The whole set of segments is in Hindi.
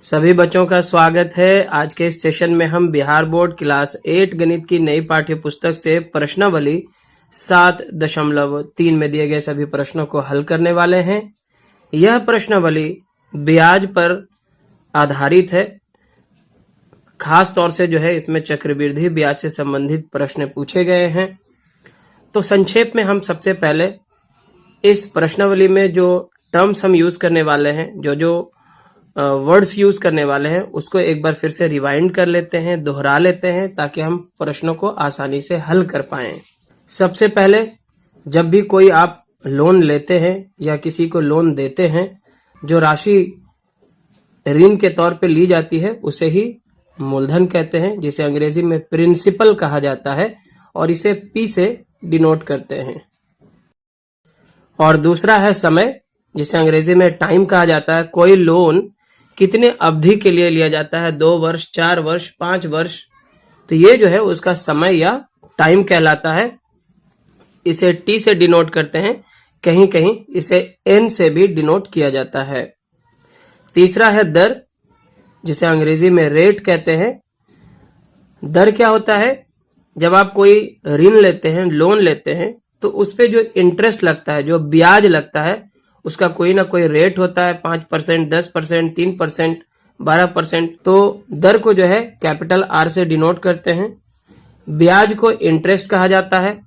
सभी बच्चों का स्वागत है। आज के इस सेशन में हम बिहार बोर्ड क्लास 8 गणित की नई पाठ्य पुस्तक से प्रश्नावली 7.3 में दिए गए सभी प्रश्नों को हल करने वाले हैं। यह प्रश्नावली ब्याज पर आधारित है। खास तौर से जो है इसमें चक्रवृद्धि ब्याज से संबंधित प्रश्न पूछे गए हैं। तो संक्षेप में हम सबसे पहले इस प्रश्नावली में जो टर्म्स हम यूज करने वाले हैं, जो वर्ड्स यूज करने वाले हैं, उसको एक बार फिर से रिवाइंड कर लेते हैं, दोहरा लेते हैं, ताकि हम प्रश्नों को आसानी से हल कर पाएं। सबसे पहले, जब भी कोई आप लोन लेते हैं या किसी को लोन देते हैं, जो राशि ऋण के तौर पे ली जाती है उसे ही मूलधन कहते हैं, जिसे अंग्रेजी में प्रिंसिपल कहा जाता है और इसे पी से डिनोट करते हैं। और दूसरा है समय, जिसे अंग्रेजी में टाइम कहा जाता है। कोई लोन कितने अवधि के लिए लिया जाता है, 2 वर्ष, 4 वर्ष, 5 वर्ष, तो ये जो है उसका समय या टाइम कहलाता है। इसे टी से डिनोट करते हैं, कहीं कहीं इसे एन से भी डिनोट किया जाता है। तीसरा है दर, जिसे अंग्रेजी में रेट कहते हैं। दर क्या होता है? जब आप कोई ऋण लेते हैं, लोन लेते हैं, तो उस पे जो इंटरेस्ट लगता है, जो ब्याज लगता है, उसका कोई ना कोई रेट होता है। 5%, 10%, 3%, 12%। तो दर को जो है कैपिटल आर से डिनोट करते हैं। ब्याज को इंटरेस्ट कहा जाता है।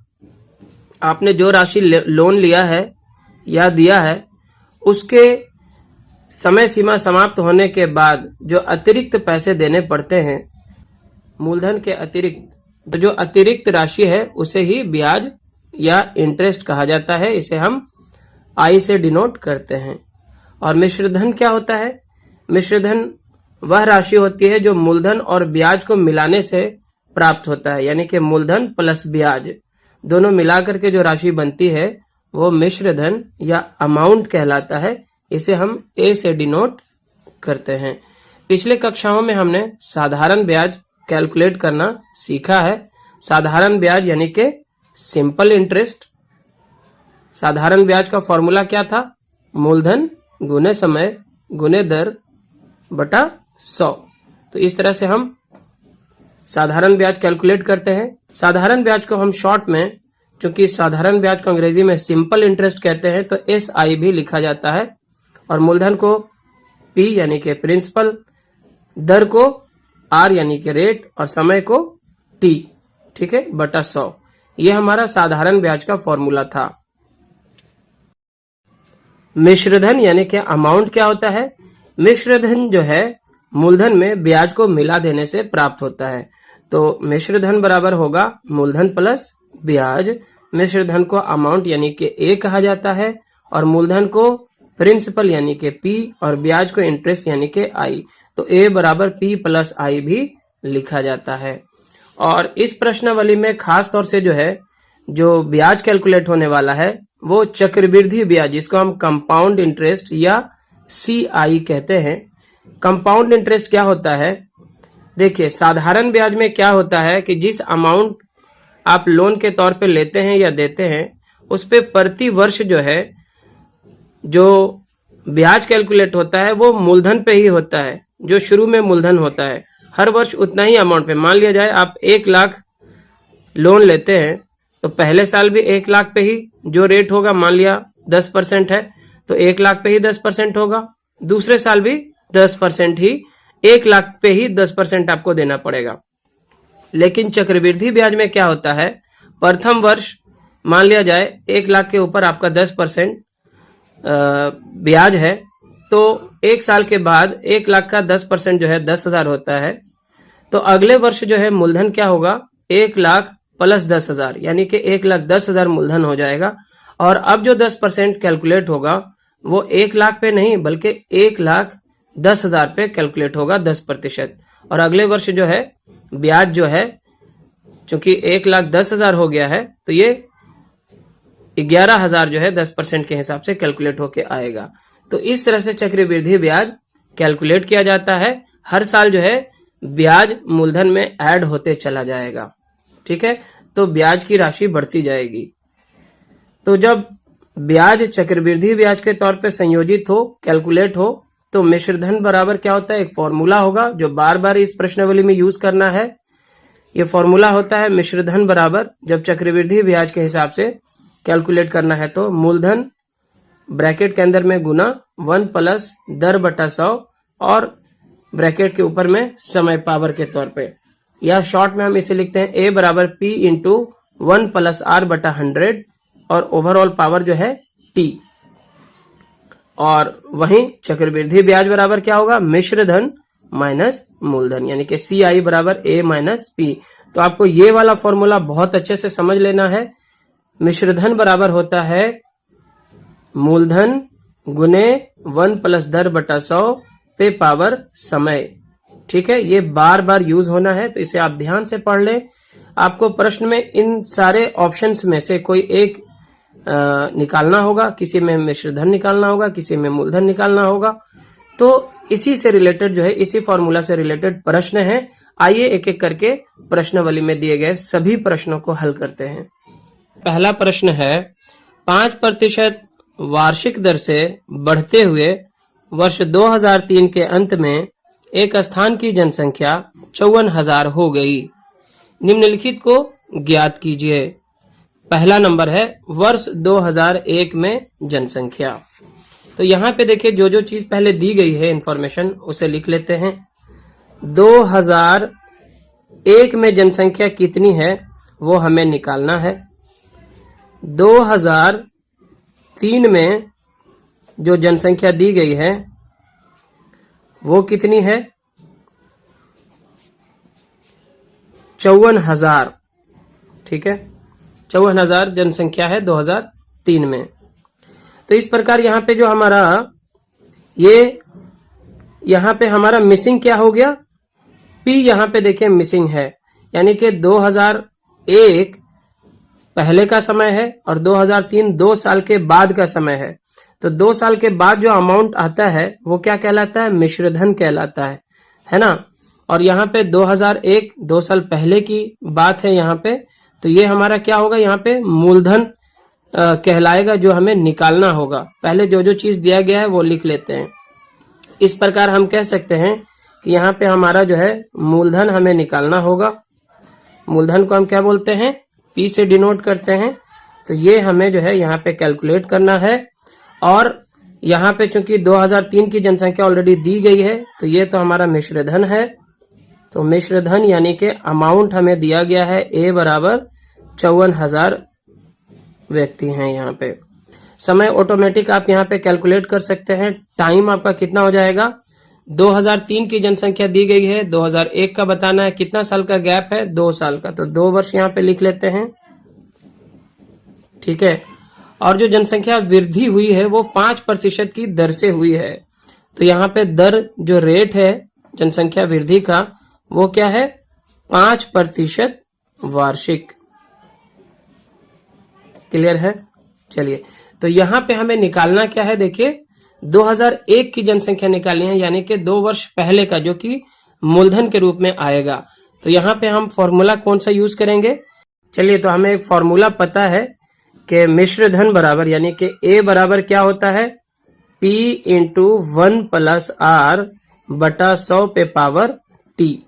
आपने जो राशि लोन लिया है या दिया है, उसके समय सीमा समाप्त होने के बाद जो अतिरिक्त पैसे देने पड़ते हैं मूलधन के अतिरिक्त, तो जो अतिरिक्त राशि है उसे ही ब्याज या इंटरेस्ट कहा जाता है। इसे हम आई से डिनोट करते हैं। और मिश्रधन क्या होता है? मिश्रधन वह राशि होती है जो मूलधन और ब्याज को मिलाने से प्राप्त होता है, यानी कि मूलधन प्लस ब्याज दोनों मिलाकर के जो राशि बनती है वो मिश्रधन या अमाउंट कहलाता है। इसे हम ए से डिनोट करते हैं। पिछले कक्षाओं में हमने साधारण ब्याज कैलकुलेट करना सीखा है। साधारण ब्याज यानी कि सिंपल इंटरेस्ट। साधारण ब्याज का फॉर्मूला क्या था? मूलधन गुने समय गुने दर बटा 100। तो इस तरह से हम साधारण ब्याज कैलकुलेट करते हैं। साधारण ब्याज को हम शॉर्ट में, चूंकि साधारण ब्याज को अंग्रेजी में सिंपल इंटरेस्ट कहते हैं, तो SI भी लिखा जाता है। और मूलधन को P यानी कि प्रिंसिपल, दर को R यानी कि रेट, और समय को T, ठीक है, बटा 100। ये हमारा साधारण ब्याज का फॉर्मूला था। मिश्रधन यानी कि अमाउंट क्या होता है? मिश्रधन जो है मूलधन में ब्याज को मिला देने से प्राप्त होता है। तो मिश्रधन बराबर होगा मूलधन प्लस ब्याज। मिश्रधन को अमाउंट यानी कि ए कहा जाता है, और मूलधन को प्रिंसिपल यानी कि पी, और ब्याज को इंटरेस्ट यानी कि आई। तो ए बराबर पी प्लस आई भी लिखा जाता है। और इस प्रश्नावली में खास तौर से जो ब्याज कैलकुलेट होने वाला है वो चक्रवृद्धि ब्याज, जिसको हम कंपाउंड इंटरेस्ट या CI कहते हैं। कंपाउंड इंटरेस्ट क्या होता है? देखिए, साधारण ब्याज में क्या होता है कि जिस अमाउंट आप लोन के तौर पे लेते हैं या देते हैं, उस पे प्रति वर्ष जो ब्याज कैलकुलेट होता है वो मूलधन पे ही होता है, जो शुरू में मूलधन होता है। हर वर्ष उतना ही अमाउंट पे, मान लिया जाए आप 1 लाख लोन लेते हैं, तो पहले साल भी 1 लाख पे ही जो रेट होगा, मान लिया 10% है, तो 1 लाख पे ही 10% होगा। दूसरे साल भी 10% ही, 1 लाख पे ही 10% आपको देना पड़ेगा। लेकिन चक्रवृद्धि ब्याज में क्या होता है? प्रथम वर्ष मान लिया जाए 1 लाख के ऊपर आपका 10% ब्याज है, तो 1 साल के बाद 1 लाख का 10% जो है 10,000 होता है। तो अगले वर्ष जो है मूलधन क्या होगा? 1 लाख प्लस 10,000, यानी कि 1,10,000 मूलधन हो जाएगा। और अब जो 10% कैलकुलेट होगा वो 1 लाख पे नहीं, बल्कि 1,10,000 पे कैलकुलेट होगा, 10%। और अगले वर्ष जो है ब्याज जो है, चूंकि 1,10,000 हो गया है, तो ये 11,000 जो है 10% के हिसाब से कैलकुलेट होके आएगा। तो इस तरह से चक्रवृद्धि ब्याज कैलकुलेट किया जाता है। हर साल जो है ब्याज मूलधन में ऐड होते चला जाएगा, ठीक है, तो ब्याज की राशि बढ़ती जाएगी। तो जब ब्याज चक्रवृद्धि ब्याज के तौर पे संयोजित हो, कैलकुलेट हो, तो मिश्र धन बराबर क्या होता है, एक फॉर्मूला होगा जो बार बार इस प्रश्नावली में यूज करना है। ये फॉर्मूला होता है मिश्र धन बराबर, जब चक्रवृद्धि ब्याज के हिसाब से कैलकुलेट करना है तो मूलधन ब्रैकेट के अंदर में गुना 1 प्लस दर बटा 100 और ब्रैकेट के ऊपर में समय पावर के तौर पे, या शॉर्ट में हम इसे लिखते हैं ए बराबर पी इंटू 1 प्लस आर बटा 100 और ओवरऑल पावर जो है टी। और वहीं चक्रवृद्धि ब्याज बराबर क्या होगा, मिश्र धन माइनस मूलधन, यानी कि सी आई बराबर ए माइनस पी। तो आपको ये वाला फॉर्मूला बहुत अच्छे से समझ लेना है। मिश्र धन बराबर होता है मूलधन गुने 1 प्लस दर बटा 100 पे पावर समय। ठीक है, ये बार बार यूज होना है, तो इसे आप ध्यान से पढ़ लें। आपको प्रश्न में इन सारे ऑप्शंस में से कोई एक निकालना होगा, किसी में मिश्र धन निकालना होगा, किसी में मूलधन निकालना होगा। तो इसी से रिलेटेड जो है, इसी फॉर्मूला से रिलेटेड प्रश्न है। आइए एक एक करके प्रश्नावली में दिए गए सभी प्रश्नों को हल करते हैं। पहला प्रश्न है 5% वार्षिक दर से बढ़ते हुए वर्ष 2003 के अंत में एक स्थान की जनसंख्या 54,000 हो गई। निम्नलिखित को ज्ञात कीजिए। पहला नंबर है वर्ष 2001 में जनसंख्या। तो यहाँ पे देखिए जो जो चीज पहले दी गई है इंफॉर्मेशन उसे लिख लेते हैं। 2001 में जनसंख्या कितनी है वो हमें निकालना है। 2003 में जो जनसंख्या दी गई है वो कितनी है, 54,000। ठीक है, 54,000 जनसंख्या है 2003 में। तो इस प्रकार यहाँ पे जो हमारा यहाँ पे हमारा मिसिंग क्या हो गया, पी यहाँ पे देखिए मिसिंग है, यानी कि 2001 पहले का समय है और 2003 2 साल के बाद का समय है। तो 2 साल के बाद जो अमाउंट आता है वो क्या कहलाता है, मिश्र धन कहलाता है ना। और यहाँ पे 2001 2 साल पहले की बात है यहाँ पे, तो ये हमारा क्या होगा, यहाँ पे मूलधन कहलाएगा जो हमें निकालना होगा। पहले जो जो चीज दिया गया है वो लिख लेते हैं। इस प्रकार हम कह सकते हैं कि यहाँ पे हमारा जो है मूलधन हमें निकालना होगा। मूलधन को हम क्या बोलते हैं, पी से डिनोट करते हैं। तो ये हमें जो है यहाँ पे कैलकुलेट करना है। और यहाँ पे चूंकि 2003 की जनसंख्या ऑलरेडी दी गई है तो ये तो हमारा मिश्र धन है। तो मिश्र धन यानी कि अमाउंट हमें दिया गया है ए बराबर 54,000 व्यक्ति हैं। यहाँ पे समय ऑटोमेटिक आप यहाँ पे कैलकुलेट कर सकते हैं। टाइम आपका कितना हो जाएगा, 2003 की जनसंख्या दी गई है, 2001 का बताना है, कितना साल का गैप है, 2 साल का, तो 2 वर्ष यहाँ पे लिख लेते हैं। ठीक है, और जो जनसंख्या वृद्धि हुई है वो 5% की दर से हुई है। तो यहाँ पे दर जो रेट है जनसंख्या वृद्धि का वो क्या है, 5% वार्षिक। क्लियर है। चलिए, तो यहाँ पे हमें निकालना क्या है, देखिए 2001 की जनसंख्या निकालनी है, यानी कि 2 वर्ष पहले का, जो कि मूलधन के रूप में आएगा। तो यहाँ पे हम फॉर्मूला कौन सा यूज करेंगे, चलिए तो हमें एक फॉर्मूला पता है कि मिश्र धन बराबर, यानी कि ए बराबर क्या होता है, P इंटू 1 प्लस आर बटा 100 पे पावर टी।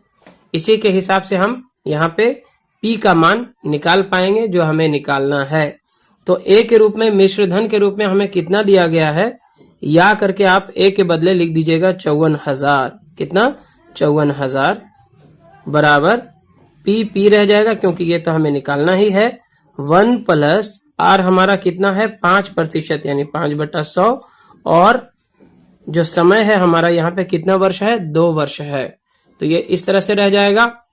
इसी के हिसाब से हम यहाँ पे P का मान निकाल पाएंगे जो हमें निकालना है। तो ए के रूप में, मिश्र धन के रूप में हमें कितना दिया गया है, या करके आप ए के बदले लिख दीजिएगा 54,000। कितना, 54,000 बराबर P रह जाएगा क्योंकि ये तो हमें निकालना ही है। 1 प्लस आर हमारा कितना है, 5% यानी 5/100, और जो समय है हमारा यहाँ पे कितना वर्ष है, 2 वर्ष है। तो ये इस तरह से रह जाएगा।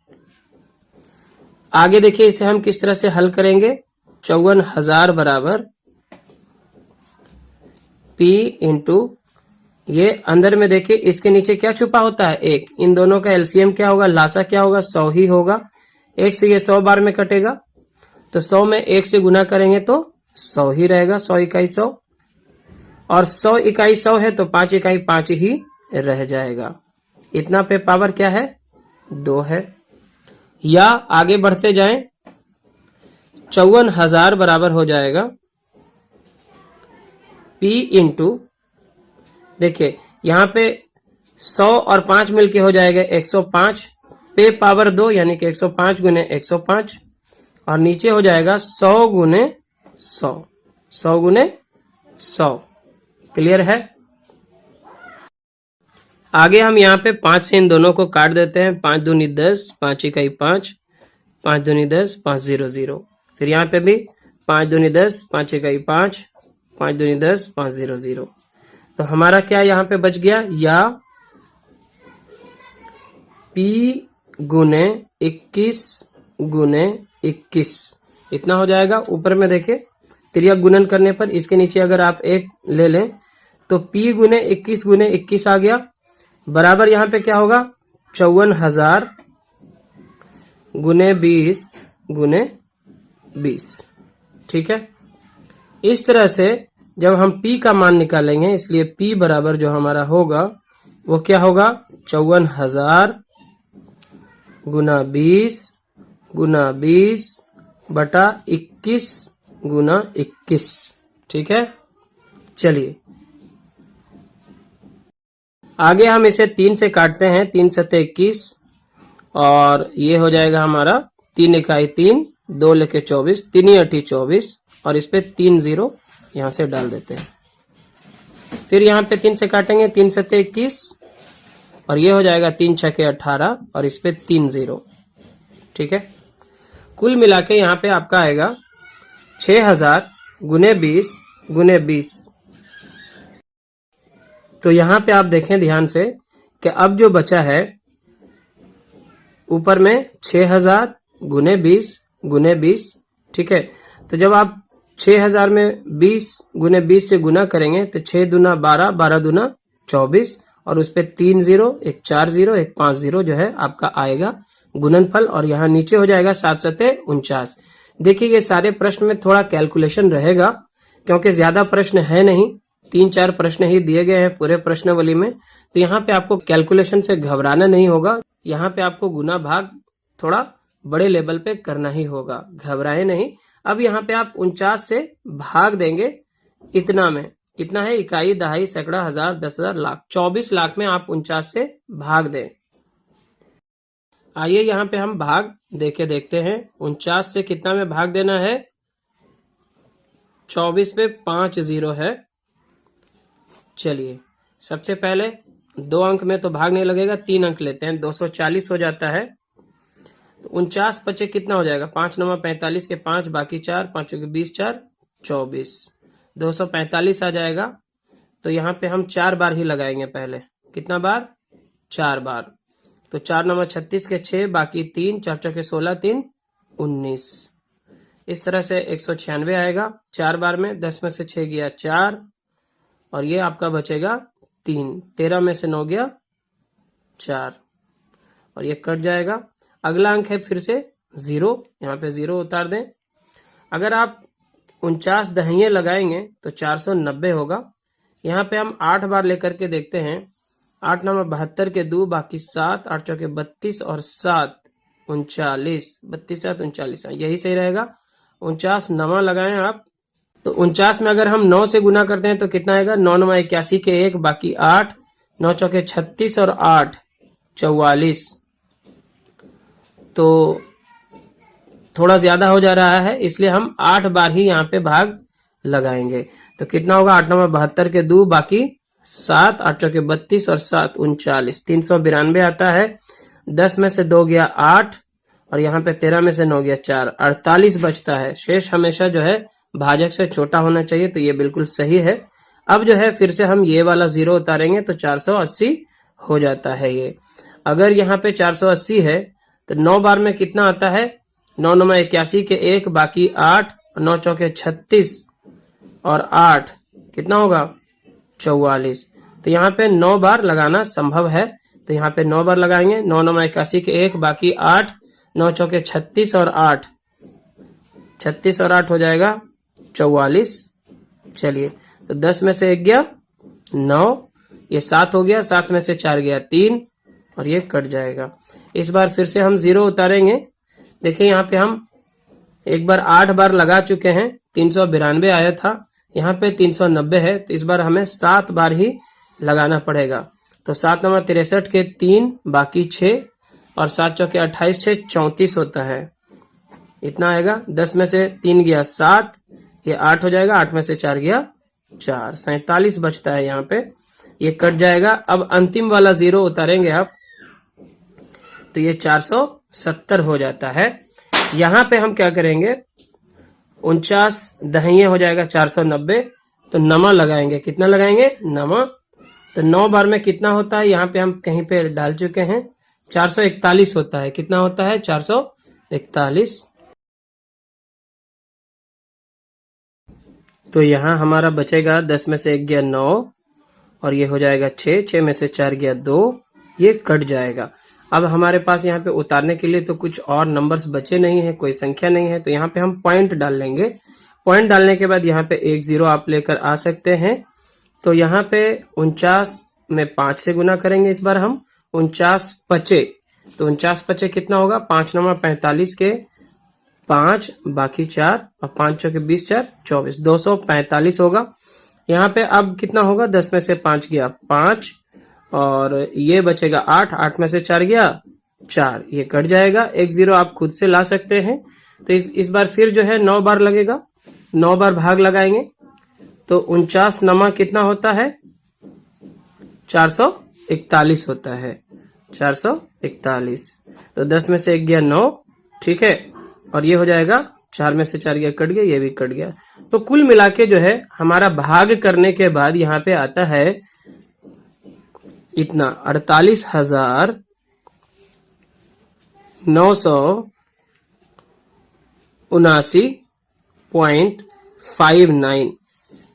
आगे देखिए इसे हम किस तरह से हल करेंगे। 54,000 बराबर P इंटू, ये अंदर में देखिए इसके नीचे क्या छुपा होता है, 1। इन दोनों का एलसीएम क्या होगा, लासा क्या होगा, 100 ही होगा। 1 से ये 100 बार में कटेगा, तो 100 में 1 से गुना करेंगे तो 100 ही रहेगा, 100 इकाई 100, और 100 इकाई 100 है तो 5 इकाई 5 ही रह जाएगा। इतना पे पावर क्या है, 2 है। या आगे बढ़ते जाएं, 54,000 बराबर हो जाएगा P इंटू, देखिए यहाँ पे 100 और 5 मिलके हो जाएगा 105 पे पावर 2 यानी कि 105 गुने 105 और नीचे हो जाएगा 100 गुने 100, 100 गुने 100। क्लियर है। आगे हम यहाँ पे 5 से इन दोनों को काट देते हैं। 5 दूनी 10, 5 इकाई 5, 5 दूनी 10, 5 0 0। फिर यहाँ पे भी 5 दूनी 10, 5 इकाई 5, 5 दूनी 10, 5 0 0। तो हमारा क्या यहाँ पे बच गया, या P गुने 21 गुने 21 इतना हो जाएगा। ऊपर में देखिए तिर्यक गुणन करने पर इसके नीचे अगर आप 1 ले लें तो P गुने 21 आ गया, बराबर यहाँ पे क्या होगा 54,000 गुने 20 गुने 20। ठीक है। इस तरह से जब हम P का मान निकालेंगे, इसलिए P बराबर जो हमारा होगा वो क्या होगा 54,000 गुना 20 गुना 20 बटा 21 गुना 21। ठीक है। चलिए आगे हम इसे 3 से काटते हैं। 3 सत्ते 21 और ये हो जाएगा हमारा 3 इकाई 3, 2 लेके 24, 3 8 24 और इस पे 3 0 यहाँ से डाल देते हैं। फिर यहाँ पे 3 से काटेंगे। 3 सत्ते 21 और ये हो जाएगा 3 छके 18 और इस पे 3 0। ठीक है। कुल मिला के यहाँ पे आपका आएगा 6,000 गुने 20 गुने 20। तो यहाँ पे आप देखें ध्यान से कि अब जो बचा है ऊपर में 6,000 गुने 20 गुने 20। ठीक है। तो जब आप 6,000 में 20 गुने 20 से गुना करेंगे तो 6 दूना 12, 12 दूना 24 और उस पे 3 0, एक 4 0, एक 5 0 जो है आपका आएगा गुणनफल। और यहाँ नीचे हो जाएगा 7 सत्ते 49। देखिए ये सारे प्रश्न में थोड़ा कैलकुलेशन रहेगा क्योंकि ज्यादा प्रश्न है नहीं, 3-4 प्रश्न ही दिए गए हैं पूरे प्रश्नावली में। तो यहाँ पे आपको कैलकुलेशन से घबराना नहीं होगा। यहाँ पे आपको गुना भाग थोड़ा बड़े लेवल पे करना ही होगा, घबराए नहीं। अब यहाँ पे आप 49 से भाग देंगे इतना में, कितना है इकाई, दहाई, सैकड़ा, हजार, 10,000, लाख। 24 लाख में आप 49 से भाग दें। आइए यहाँ पे हम भाग देके देखते हैं। 49 से कितना में भाग देना है, 24 पे 5 0 है। चलिए सबसे पहले 2 अंक में तो भाग नहीं लगेगा, 3 अंक लेते हैं, 240 हो जाता है। तो 49 पचे कितना हो जाएगा, 5 9 45 के 5 बाकी 4, 5 20 4 24, 245 आ जाएगा। तो यहाँ पे हम 4 बार ही लगाएंगे पहले। कितना बार, 4 बार। तो 4 9 36 के 6 बाकी 3, 4 4 के 16, 3 19। इस तरह से 196 आएगा 4 बार में। 10 में से 6 गया 4 और ये आपका बचेगा 3। 13 में से 9 गया 4 और ये कट जाएगा। अगला अंक है फिर से 0, यहाँ पे 0 उतार दें। अगर आप 49 दहिये लगाएंगे तो 490 होगा। यहाँ पे हम 8 बार लेकर के देखते हैं। 8 9 72 के 2 बाकी 7, 8 4 के 32 और 7 39, 32 7 39, यही सही रहेगा। 49 9 लगाएं आप। तो 49 में अगर हम 9 से गुना करते हैं तो कितना आएगा, 9 9 81 के 1 बाकी 8, 9 चौके 36 और 8 44। तो थोड़ा ज्यादा हो जा रहा है इसलिए हम 8 बार ही यहाँ पे भाग लगाएंगे। तो कितना होगा, 8 9 72 के 2 बाकी 7, 8 चौके 32 और 7 39, 392 आता है। 10 में से 2 गया 8 और यहाँ पे 13 में से 9 गया 4, 48 बचता है। शेष हमेशा जो है भाजक से छोटा होना चाहिए, तो ये बिल्कुल सही है। अब जो है फिर से हम ये वाला 0 उतारेंगे तो 480 हो जाता है ये। अगर यहाँ पे 480 है तो 9 बार में कितना आता है, 9 9 81 के 1 बाकी 8, 9 चौके 36 और 8 कितना होगा 44। तो यहाँ पे 9 बार लगाना संभव है, तो यहाँ पे 9 बार लगाएंगे। 9 9 81 के 1 बाकी 8, 9 चौके 36 और 8, 36 और 8 हो जाएगा 44। चलिए तो 10 में से 1 गया 9, ये 7 हो गया, 7 में से 4 गया 3 और ये कट जाएगा। इस बार फिर से हम 0 उतारेंगे। देखिए यहाँ पे हम एक बार 8 बार लगा चुके हैं, 392 आया था, यहाँ पे 390 है। तो इस बार हमें 7 बार ही लगाना पड़ेगा। तो 7 नंबर 63 के 3 बाकी 6 और 7 चौके 28 6 34 होता है। इतना आएगा। 10 में से 3 गया 7, ये 8 हो जाएगा। 8 में से 4 गया 4, 47 बचता है यहाँ पे, ये कट जाएगा। अब अंतिम वाला 0 उतारेंगे आप तो ये 470 हो जाता है। यहाँ पे हम क्या करेंगे, 49 दहिये हो जाएगा 490, तो नमा लगाएंगे। कितना लगाएंगे, नमा। तो 9 बार में कितना होता है, यहाँ पे हम कहीं पे डाल चुके हैं, 441 होता है। कितना होता है, 441। तो यहाँ हमारा बचेगा 10 में से 1 गया 9 और ये हो जाएगा 6, 6 में से 4 गया 2, ये कट जाएगा। अब हमारे पास यहाँ पे उतारने के लिए तो कुछ और नंबर्स बचे नहीं है, कोई संख्या नहीं है, तो यहाँ पे हम पॉइंट डाल लेंगे। पॉइंट डालने के बाद यहाँ पे 1 0 आप लेकर आ सकते हैं। तो यहाँ पे 49 में 5 से गुना करेंगे इस बार हम, 49 पचे, तो 49 पचे कितना होगा, 5 नंबर 45 के 5 बाकी 4 और 5 चौके 20 4 24, 245 होगा। यहाँ पे अब कितना होगा, 10 में से 5 गया 5 और ये बचेगा 8, 8 में से 4 गया 4, ये कट जाएगा। 1 0 आप खुद से ला सकते हैं। तो इस बार फिर जो है 9 बार लगेगा, 9 बार भाग लगाएंगे तो 49 नमा कितना होता है, 441 होता है, 441। तो 10 में से 1 गया 9, ठीक है, और ये हो जाएगा 4 में से 4 गया कट गया, ये भी कट गया। तो कुल मिला के जो है हमारा भाग करने के बाद यहाँ पे आता है इतना 48,979.59।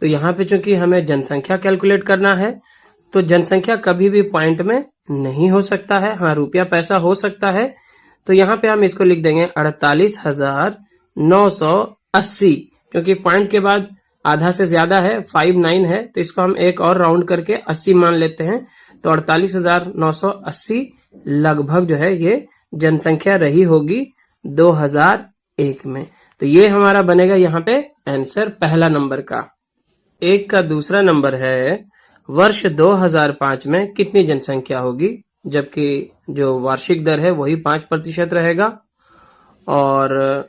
तो यहाँ पे चूंकि हमें जनसंख्या कैलकुलेट करना है तो जनसंख्या कभी भी पॉइंट में नहीं हो सकता है, हाँ रुपया पैसा हो सकता है। तो यहाँ पे हम इसको लिख देंगे 48,980, क्योंकि पॉइंट के बाद आधा से ज्यादा है, 59 है, तो इसको हम एक और राउंड करके 80 मान लेते हैं। तो 48,980 लगभग जो है ये जनसंख्या रही होगी 2001 में। तो ये हमारा बनेगा यहाँ पे आंसर पहला नंबर का। एक का दूसरा नंबर है, वर्ष 2005 में कितनी जनसंख्या होगी, जबकि जो वार्षिक दर है वही 5% रहेगा। और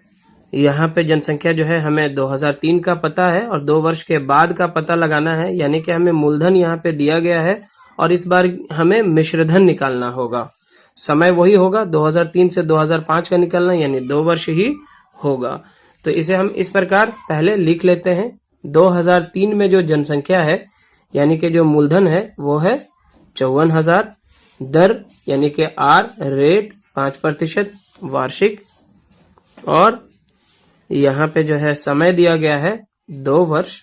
यहाँ पे जनसंख्या जो है हमें 2003 का पता है और 2 वर्ष के बाद का पता लगाना है, यानी कि हमें मूलधन यहाँ पे दिया गया है और इस बार हमें मिश्रधन निकालना होगा। समय वही होगा 2003 से 2005 का निकालना, यानी 2 वर्ष ही होगा। तो इसे हम इस प्रकार पहले लिख लेते हैं। 2003 में जो जनसंख्या है यानी कि जो मूलधन है वो है 54,000, दर यानी कि आर रेट 5% वार्षिक, और यहाँ पे जो है समय दिया गया है 2 वर्ष।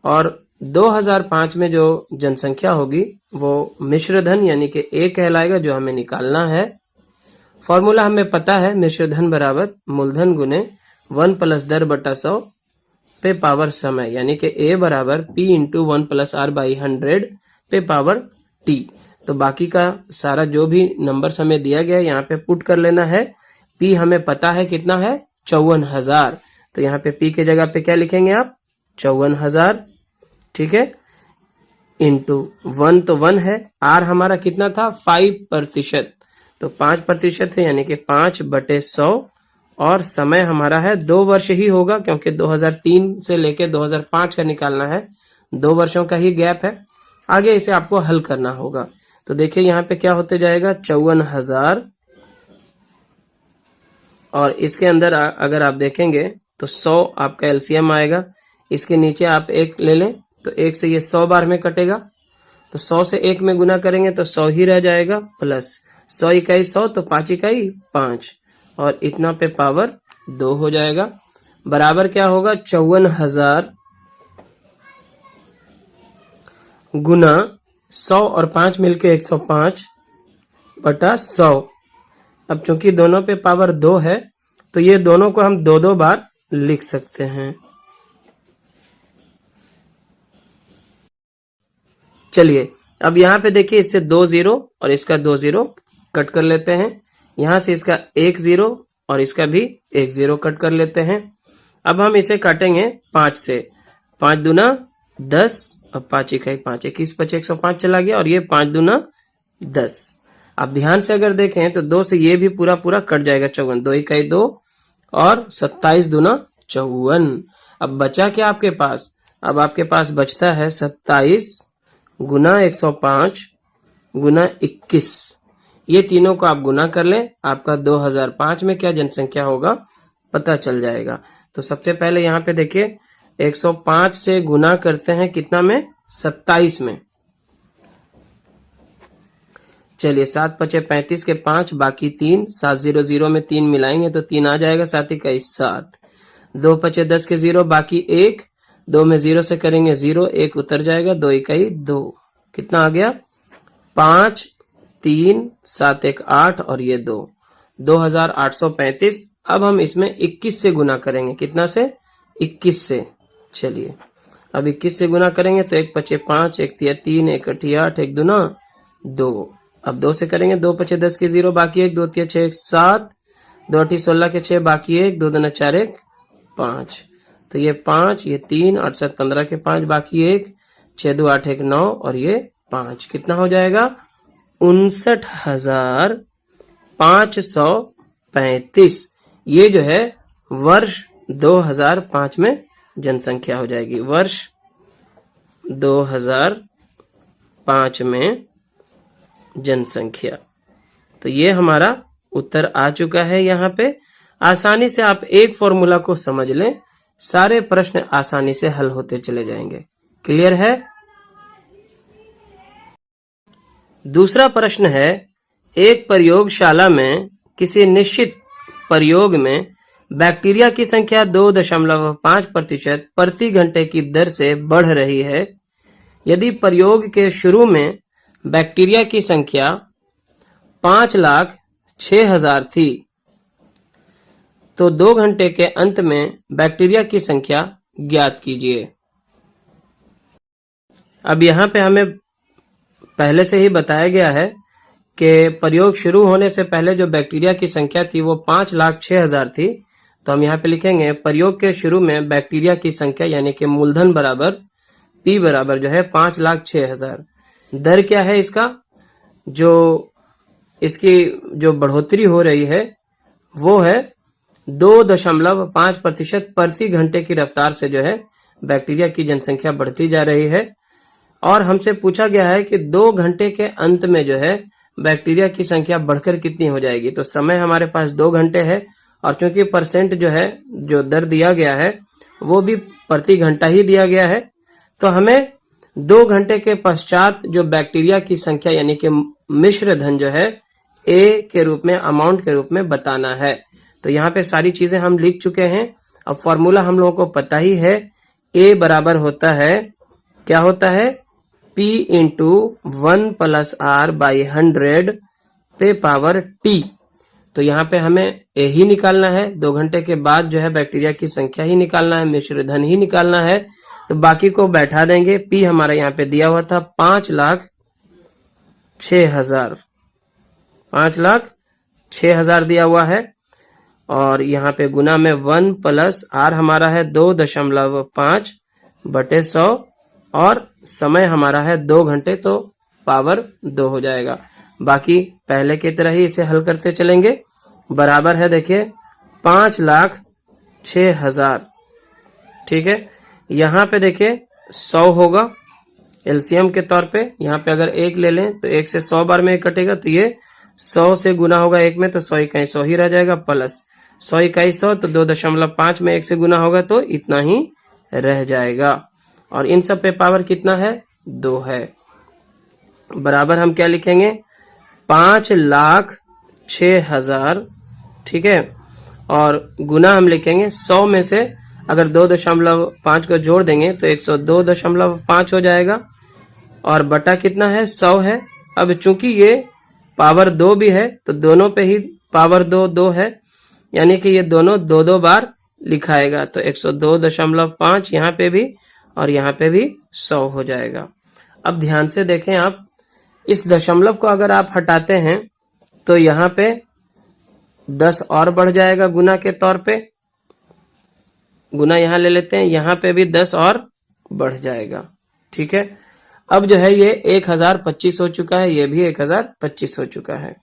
और 2005 में जो जनसंख्या होगी वो मिश्रधन यानी कि ए कहलाएगा, जो हमें निकालना है। फॉर्मूला हमें पता है, मिश्रधन बराबर मूलधन गुने 1 प्लस दर बटा 100 पे पावर समय, यानी कि ए बराबर P into 1 plus R by 100 पे पावर टी। तो बाकी का सारा जो भी नंबर हमें दिया गया है यहाँ पे पुट कर लेना है। पी हमें पता है कितना है, 54,000, तो यहाँ पे पी के जगह पे क्या लिखेंगे आप, 54,000, ठीक है, इंटू 1 तो 1 है, आर हमारा कितना था 5%, तो 5% है यानी कि 5/100, और समय हमारा है 2 वर्ष ही होगा क्योंकि 2003 से लेके 2005 का निकालना है, 2 वर्षों का ही गैप है। आगे इसे आपको हल करना होगा। तो देखिए यहाँ पे क्या होते जाएगा, 54,000 और इसके अंदर अगर आप देखेंगे तो 100 आपका एलसीएम आएगा। इसके नीचे आप 1 ले लें तो 1 से ये 100 बार में कटेगा, तो 100 से 1 में गुना करेंगे तो 100 ही रह जाएगा, प्लस 100 इकाई 100 तो 5 इकाई 5, और इतना पे पावर 2 हो जाएगा। बराबर क्या होगा, 54,000 गुना 100 और 5 मिलके 105 बटा 100। अब चूंकि दोनों पे पावर 2 है तो ये दोनों को हम 2-2 बार लिख सकते हैं। चलिए अब यहाँ पे देखिए, इससे 2 0 और इसका 2 0 कट कर लेते हैं। यहां से इसका 1 0 और इसका भी 1 0 कट कर लेते हैं। अब हम इसे काटेंगे 5 से, 5 दूना 10 अब 5 इकाई 5, 21 पचे 105 चला गया और ये 5 दूना 10। अब ध्यान से अगर देखें तो 2 से ये भी पूरा पूरा कट जाएगा 54, 2 इकाई 2 और 27 दूना 54। अब बचा क्या आपके पास? अब आपके पास बचता है 27 गुना 105 गुना 21। ये तीनों को आप गुना कर लें, आपका 2005 में क्या जनसंख्या होगा पता चल जाएगा। तो सबसे पहले यहाँ पे देखिए 105 से गुना करते हैं कितना में? 27 में। चलिए 7 पचे 35 के 5 बाकी 3, 700 में 3 मिलाएंगे तो 3 आ जाएगा, 7 इकाई 7। 2 पचे 10 के 0 बाकी 1, 2 में 0 से करेंगे 0, 1 उतर जाएगा, 2 इकाई 2। कितना आ गया? 5 3 7 1 8 और ये 2, 2835। अब हम इसमें 21 से गुना करेंगे, कितना से? 21 से। चलिए अब 21 से गुना करेंगे तो 1 पचे 5, 1 तिया 3, 1 अठी 8, 1 दूना 2। अब 2 से करेंगे, 2 पचे 10 के 0 बाकी 1, 2 तिया 6 1 7, 2 अठी 16 के 6 बाकी 1, 2 दूना 4 1 5। तो ये 5, ये 3, 8 7 15 के 5 बाकी 1, 6 2 8 1 9 और ये 5। कितना हो जाएगा? 59,535। ये जो है वर्ष 2005 में जनसंख्या हो जाएगी। वर्ष 2005 में जनसंख्या। तो ये हमारा उत्तर आ चुका है। यहाँ पे आसानी से आप एक फॉर्मूला को समझ लें, सारे प्रश्न आसानी से हल होते चले जाएंगे। क्लियर है? दूसरा प्रश्न है, एक प्रयोगशाला में किसी निश्चित प्रयोग में बैक्टीरिया की संख्या 2.5% प्रति घंटे की दर से बढ़ रही है। यदि प्रयोग के शुरू में बैक्टीरिया की संख्या 5,06,000 थी तो 2 घंटे के अंत में बैक्टीरिया की संख्या ज्ञात कीजिए। अब यहाँ पे हमें पहले से ही बताया गया है कि प्रयोग शुरू होने से पहले जो बैक्टीरिया की संख्या थी वो 5,06,000 थी। तो हम यहाँ पे लिखेंगे प्रयोग के शुरू में बैक्टीरिया की संख्या यानी कि मूलधन बराबर P बराबर जो है 5,06,000। दर क्या है इसका? जो इसकी जो बढ़ोतरी हो रही है वो है 2.5% प्रति घंटे की रफ्तार से जो है बैक्टीरिया की जनसंख्या बढ़ती जा रही है। और हमसे पूछा गया है कि 2 घंटे के अंत में जो है बैक्टीरिया की संख्या बढ़कर कितनी हो जाएगी। तो समय हमारे पास 2 घंटे है और चूंकि परसेंट जो है जो दर दिया गया है वो भी प्रति घंटा ही दिया गया है, तो हमें 2 घंटे के पश्चात जो बैक्टीरिया की संख्या यानी कि मिश्र धन जो है ए के रूप में, अमाउंट के रूप में बताना है। तो यहाँ पे सारी चीजें हम लिख चुके हैं। अब फॉर्मूला हम लोगों को पता ही है, ए बराबर होता है, क्या होता है? P इंटू 1 + R/100 पे पावर T। तो यहाँ पे हमें ए ही निकालना है, 2 घंटे के बाद जो है बैक्टीरिया की संख्या ही निकालना है, मिश्र धन ही निकालना है। तो बाकी को बैठा देंगे। P हमारा यहाँ पे दिया हुआ था 5,06,000, 5,06,000 दिया हुआ है। और यहाँ पे गुना में 1 + R हमारा है 2.5/100 और समय हमारा है 2 घंटे, तो पावर 2 हो जाएगा। बाकी पहले की तरह ही इसे हल करते चलेंगे। बराबर है देखिए 5,06,000, ठीक है। यहाँ पे देखिए 100 होगा एलसीएम के तौर पे। यहाँ पे अगर 1 ले लें तो 1 से 100 बार में कटेगा, तो ये 100 से गुना होगा 1 में, तो 100 इकाई 100 ही रह जाएगा, प्लस 100 इकाई 100 तो 2.5 में 1 से गुना होगा तो इतना ही रह जाएगा। और इन सब पे पावर कितना है? 2 है। बराबर हम क्या लिखेंगे? 5,06,000, ठीक है। और गुना हम लिखेंगे 100 में से अगर 2.5 को जोड़ देंगे तो 102.5 हो जाएगा। और बटा कितना है? 100 है। अब चूंकि ये पावर 2 भी है तो दोनों पे ही पावर 2 है, यानी कि ये दोनों 2 बार लिखाएगा। तो 102.5 यहाँ पे भी और यहाँ पे भी 100 हो जाएगा। अब ध्यान से देखें आप, इस दशमलव को अगर आप हटाते हैं तो यहाँ पे 10 और बढ़ जाएगा गुना के तौर पे। गुना यहाँ ले लेते हैं, यहाँ पे भी 10 और बढ़ जाएगा, ठीक है। अब जो है ये 1025 हो चुका है, ये भी 1025 हो चुका है।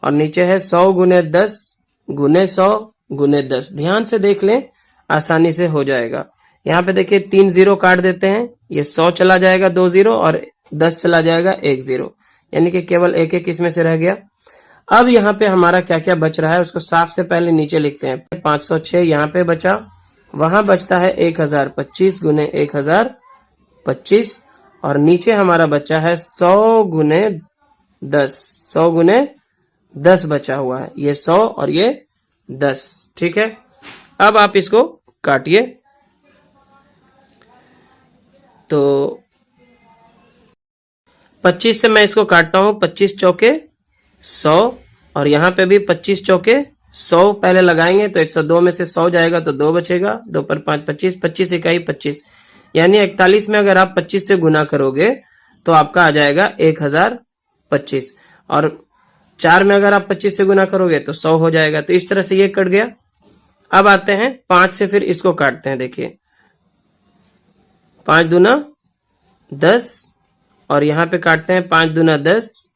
और नीचे है 100 गुने 10 गुने 100 गुने 10। ध्यान से देख लें, आसानी से हो जाएगा। यहाँ पे देखिए 3 जीरो काट देते हैं, ये 100 चला जाएगा 2 जीरो और 10 चला जाएगा 1 जीरो, यानी कि केवल एक एक इसमें से रह गया। अब यहाँ पे हमारा क्या क्या बच रहा है उसको साफ से पहले नीचे लिखते हैं। 506 यहाँ पे बचा, वहां बचता है 1025 गुने 1025 और नीचे हमारा बचा है 100 गुने 10, 100 गुने 10 बचा हुआ है, ये 100 और ये 10। ठीक है, अब आप इसको काटिए। तो 25 से मैं इसको काटता हूं, 25 चौके 100 और यहाँ पे भी 25 चौके 100 पहले लगाएंगे तो 102 में से 100 जाएगा तो 2 बचेगा, 2 पर 5 25, 25 इकाई 25, यानी 41 में अगर आप 25 से गुना करोगे तो आपका आ जाएगा 1025 और 4 में अगर आप 25 से गुना करोगे तो 100 हो जाएगा। तो इस तरह से ये कट गया। अब आते हैं 5 से, फिर इसको काटते हैं। देखिए 5 दूना 10 और यहाँ पे काटते हैं 5 दूना 10,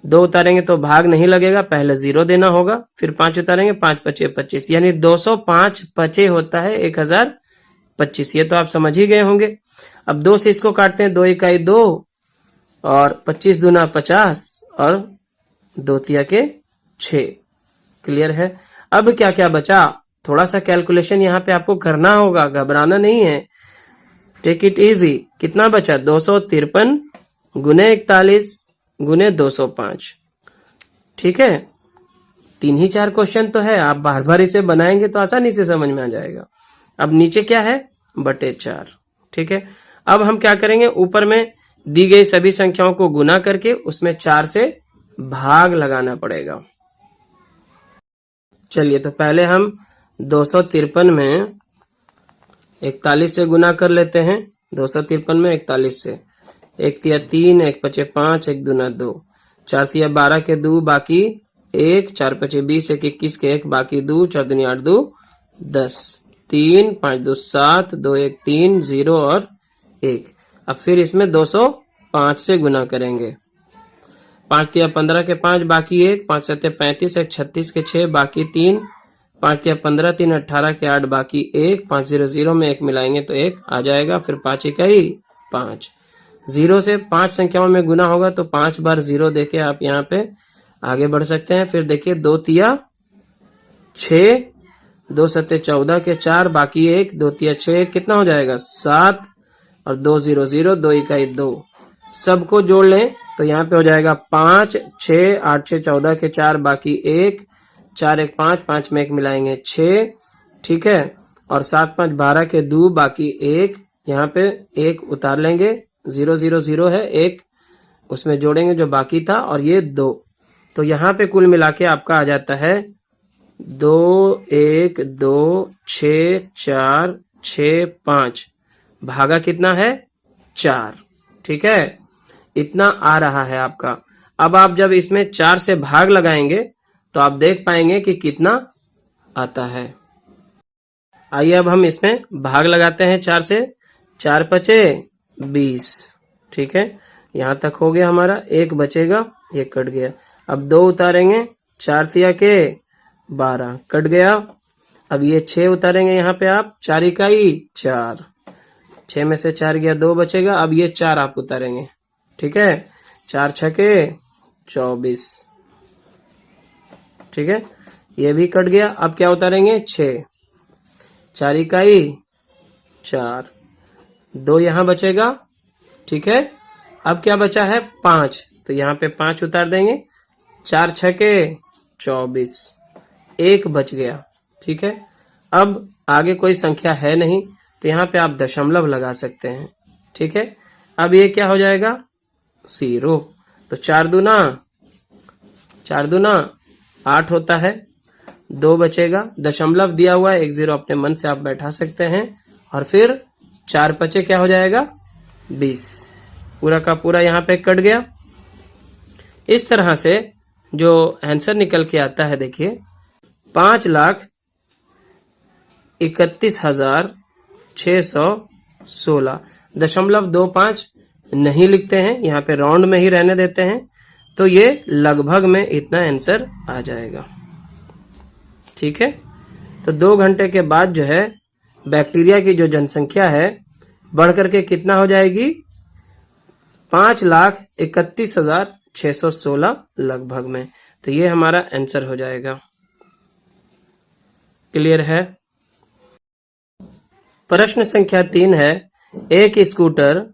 2 उतारेंगे तो भाग नहीं लगेगा, पहले 0 देना होगा, फिर 5 उतारेंगे, 5 पचे 25, यानी 205 पचे होता है 1025। ये तो आप समझ ही गए होंगे। अब 2 से इसको काटते हैं, 2 इकाई 2 और 25 दूना 50 और 2 तिया के 6। क्लियर है। अब क्या क्या बचा, थोड़ा सा कैलकुलेशन यहाँ पे आपको करना होगा, घबराना नहीं है, टेक इट इजी। कितना बचा, 253 गुने 41 गुने 205। ठीक है, 3 ही 4 क्वेश्चन तो है, आप बार बार इसे बनाएंगे तो आसानी से समझ में आ जाएगा। अब नीचे क्या है, बटे 4। ठीक है, अब हम क्या करेंगे, ऊपर में दी गई सभी संख्याओं को गुना करके उसमें 4 से भाग लगाना पड़ेगा। चलिए, तो पहले हम 253 में 41 से गुना कर लेते हैं। 253 में 41 से, 1 तिया 3, 1 पचे 5, 1 दूना 2, 4 तिया 12 के 2 बाकी 1, 4 पचे 20, 1 21 के 1 बाकी 2, 4 दूनी 8 2 10, 3 5 2 7, 2 1 3 0 और 1। अब फिर इसमें 205 से गुना करेंगे। 5 तिया 15 के 5 बाकी 1, 5 सत्ते 35, 1 36 के 6 बाकी 3, 5 तिया 15, 3 18 के 8 बाकी 1, 5 0 0 में 1 मिलाएंगे तो 1 आ जाएगा। फिर 5 इकाई 5, 0 से 5 संख्याओं में गुना होगा तो 5 बार 0 देके आप यहाँ पे आगे बढ़ सकते हैं। फिर देखिए 2 तिया 6, 2 सत्ते 14 के 4 बाकी 1, 2 तिया 6, कितना हो जाएगा 7 और 2 0 0, 2 इकाई 2, सबको जोड़ लें तो यहाँ पे हो जाएगा 5 6, 8 6 14 के 4 बाकी 1, 4 1 5, 5 में 1 मिलाएंगे 6। ठीक है, और 7 5 12 के 2 बाकी 1, यहाँ पे 1 उतार लेंगे, 0 0 0 है, 1 उसमें जोड़ेंगे जो बाकी था और ये 2, तो यहाँ पे कुल मिला के आपका आ जाता है 2 1 2 6 4 6 5, भागा कितना है 4। ठीक है, इतना आ रहा है आपका। अब आप जब इसमें 4 से भाग लगाएंगे तो आप देख पाएंगे कि कितना आता है। आइए अब हम इसमें भाग लगाते हैं 4 से। 4 पचे 20। ठीक है, यहां तक हो गया हमारा, 1 बचेगा, ये कट गया। अब 2 उतारेंगे, 4 तिया के 12 कट गया। अब ये 6 उतारेंगे यहाँ पे आप, 4 इकाई 4, 6 में से 4 गया, 2 बचेगा। अब ये 4 आप उतारेंगे। ठीक है, 4 छके 24। ठीक है, ये भी कट गया। अब क्या उतारेंगे 6, 4 इकाई 4, 2 यहां बचेगा। ठीक है, अब क्या बचा है 5, तो यहाँ पे 5 उतार देंगे, 4 छके 24, 1 बच गया। ठीक है, अब आगे कोई संख्या है नहीं तो यहाँ पे आप दशमलव लगा सकते हैं। ठीक है, अब ये क्या हो जाएगा 0, तो 4 दूना 8 होता है, 2 बचेगा, दशमलव दिया हुआ है, 1 0 अपने मन से आप बैठा सकते हैं। और फिर 4 पचे क्या हो जाएगा 20, पूरा का पूरा यहाँ पे कट गया। इस तरह से जो आंसर निकल के आता है, देखिए 5,31,616। 0.25 नहीं लिखते हैं, यहाँ पे राउंड में ही रहने देते हैं, तो ये लगभग में इतना आंसर आ जाएगा। ठीक है, तो 2 घंटे के बाद जो है बैक्टीरिया की जो जनसंख्या है बढ़ करके कितना हो जाएगी, 5,31,616 लगभग में। तो ये हमारा आंसर हो जाएगा। क्लियर है। प्रश्न संख्या 3 है, एक स्कूटर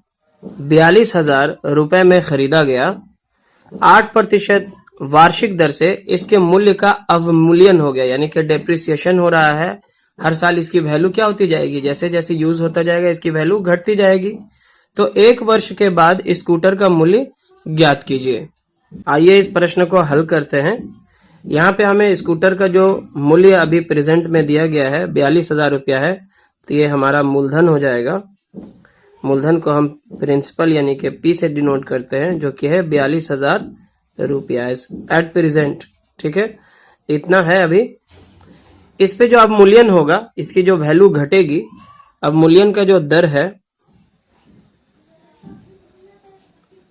42,000 रुपए में खरीदा गया, 8% वार्षिक दर से इसके मूल्य का अवमूल्यन हो गया, यानी कि डेप्रिसिएशन हो रहा है। हर साल इसकी वैल्यू क्या होती जाएगी, जैसे जैसे यूज होता जाएगा इसकी वैल्यू घटती जाएगी। तो 1 वर्ष के बाद स्कूटर का मूल्य ज्ञात कीजिए। आइए इस प्रश्न को हल करते हैं। यहाँ पे हमें स्कूटर का जो मूल्य अभी प्रेजेंट में दिया गया है 42,000 रुपया है, तो ये हमारा मूलधन हो जाएगा। मूलधन को हम प्रिंसिपल यानी कि पी से डिनोट करते हैं, जो कि है 42,000 रुपया एट प्रेजेंट। ठीक है, इतना है अभी। इस पे जो अवमूल्यन होगा, इसकी जो वैल्यू घटेगी, अवमूल्यन का जो दर है,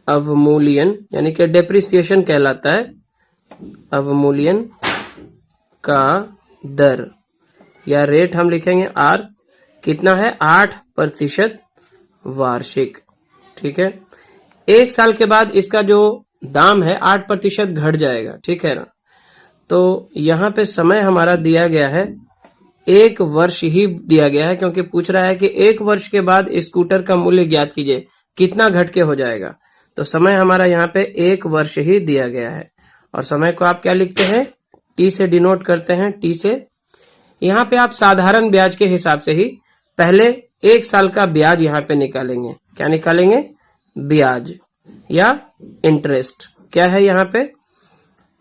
अवमूल्यन यानी कि डेप्रिसिएशन कहलाता है, अवमूल्यन का दर या रेट हम लिखेंगे आर, कितना है 8% वार्षिक। ठीक है, 1 साल के बाद इसका जो दाम है 8% घट जाएगा। ठीक है ना, तो यहाँ पे समय हमारा दिया गया है 1 वर्ष ही दिया गया है, क्योंकि पूछ रहा है कि 1 वर्ष के बाद स्कूटर का मूल्य ज्ञात कीजिए, कितना घट के हो जाएगा। तो समय हमारा यहाँ पे 1 वर्ष ही दिया गया है, और समय को आप क्या लिखते हैं, टी से डिनोट करते हैं, टी से। यहाँ पे आप साधारण ब्याज के हिसाब से ही पहले 1 साल का ब्याज यहाँ पे निकालेंगे। क्या निकालेंगे, ब्याज या इंटरेस्ट। क्या है यहाँ पे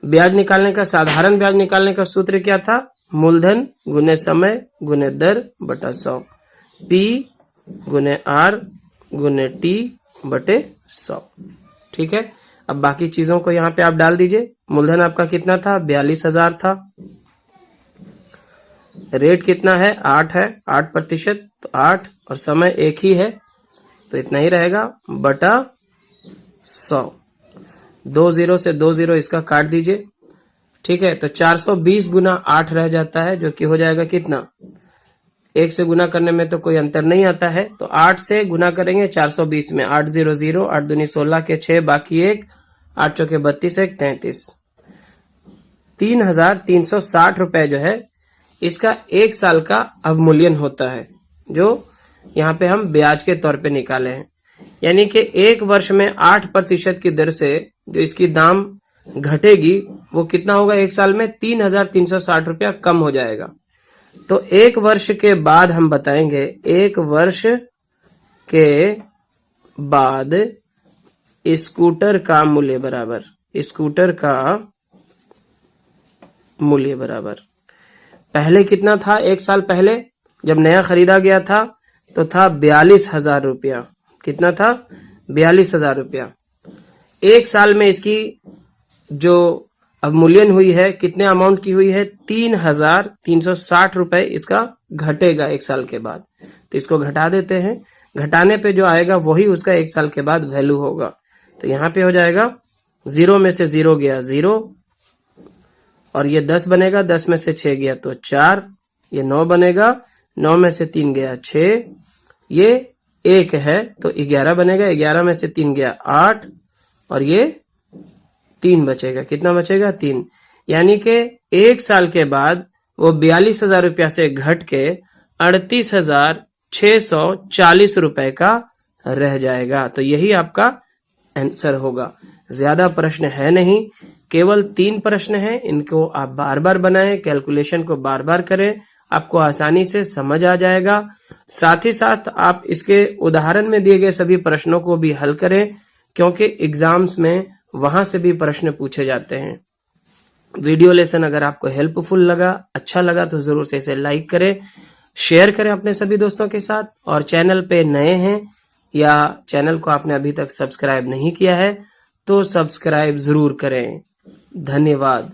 ब्याज निकालने का, साधारण ब्याज निकालने का सूत्र क्या था, मूलधन गुने समय गुने दर बटा 100, पी गुने आर गुने टी बटे 100। ठीक है, अब बाकी चीजों को यहाँ पे आप डाल दीजिए। मूलधन आपका कितना था, 42,000 था। रेट कितना है, 8 है, 8%, तो 8 और समय एक ही है, तो इतना ही रहेगा बटा 100। 2 0 से 2 0 इसका काट दीजिए। ठीक है, तो 420 गुना 8 रह जाता है, जो कि हो जाएगा कितना, 1 से गुना करने में तो कोई अंतर नहीं आता है, तो 8 से गुना करेंगे 420 में, 8 0 0, 8 दूनी 16 के 6 बाकी 1, 8 चौके 32 1 33, 3,360 रुपए जो है इसका 1 साल का अवमूल्यन होता है, जो यहाँ पे हम ब्याज के तौर पे निकाले हैं। यानी कि 1 वर्ष में 8% की दर से जो इसकी दाम घटेगी वो कितना होगा, 1 साल में 3,360 रुपया कम हो जाएगा। तो 1 वर्ष के बाद हम बताएंगे, 1 वर्ष के बाद स्कूटर का मूल्य बराबर, स्कूटर का मूल्य बराबर, पहले कितना था, 1 साल पहले जब नया खरीदा गया था तो था 42,000 रुपया। कितना था, 42,000 रुपया। 1 साल में इसकी जो अवमूल्यन हुई है कितने अमाउंट की हुई है, 3,360 रुपए इसका घटेगा 1 साल के बाद। तो इसको घटा देते हैं, घटाने पे जो आएगा वही उसका 1 साल के बाद वैल्यू होगा। तो यहाँ पे हो जाएगा 0 में से 0 गया 0, और ये 10 बनेगा, 10 में से 6 गया तो 4, ये 9 बनेगा, 9 में से 3 गया 6, ये 1 है तो 11 बनेगा, 11 में से 3 गया 8, और ये 3 बचेगा। कितना बचेगा, 3। यानी कि 1 साल के बाद वो 42,000 रुपया से घट के 38,640 रुपए का रह जाएगा। तो यही आपका आंसर होगा। ज्यादा प्रश्न है नहीं, केवल 3 प्रश्न हैं। इनको आप बार बार बनाएं, कैलकुलेशन को बार बार करें, आपको आसानी से समझ आ जाएगा। साथ ही साथ आप इसके उदाहरण में दिए गए सभी प्रश्नों को भी हल करें, क्योंकि एग्जाम्स में वहां से भी प्रश्न पूछे जाते हैं। वीडियो लेसन अगर आपको हेल्पफुल लगा, अच्छा लगा, तो जरूर से इसे लाइक करें, शेयर करें अपने सभी दोस्तों के साथ। और चैनल पे नए हैं या चैनल को आपने अभी तक सब्सक्राइब नहीं किया है तो सब्सक्राइब जरूर करें। धन्यवाद।